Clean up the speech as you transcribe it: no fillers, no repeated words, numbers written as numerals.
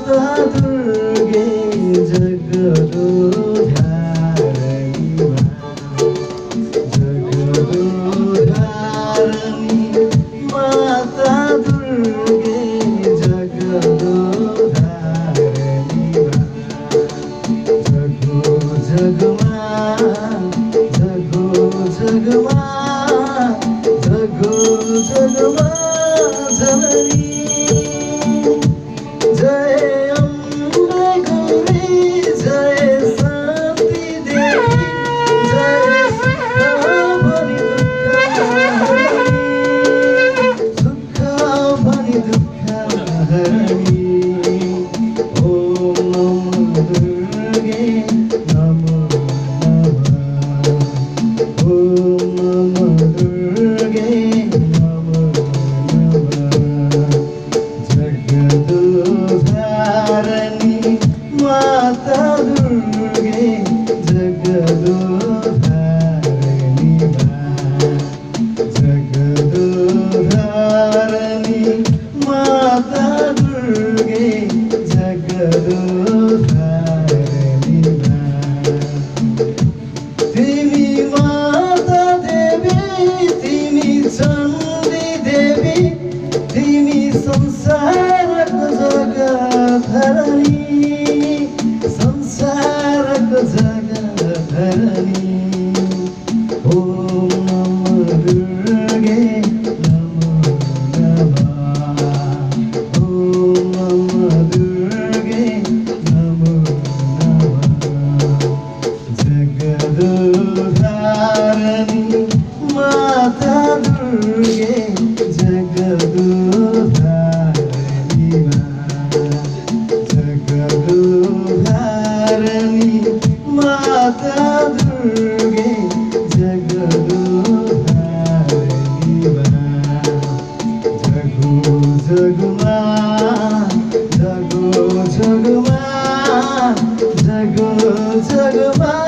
माता दुर्गे जगदोधारिणी जगदोधारिणी माता दुर्गे जगदोधारिणी जगो जगमा जगो जगमा जगो जगमा जननी जय अम्बे गौरी जय शांति देवी जय सुख भरी दुख हरणी ओम नमो दुर्गे नमो नमः ओम नमो दुर्गे नमो नमः जगदोधारिणी माता दुर्गे जगदोधारिणी जगदोधारिणी माता दुर्गे जगदोधारिणी तिमी माता देवी तिमी चण्डी देवी तिमी संसारको जगधरणी संसारको जगधरणी ओम नमो दुर्गे नमो नमः ओम नमो दुर्गे नमो नमः जगदोधारिणी माता दुर्गे जगदोधारिणी जगदोधारिणी माता दुर्गे जगदोधारिणी जगो जगमा जगो जगमा जगो जगमा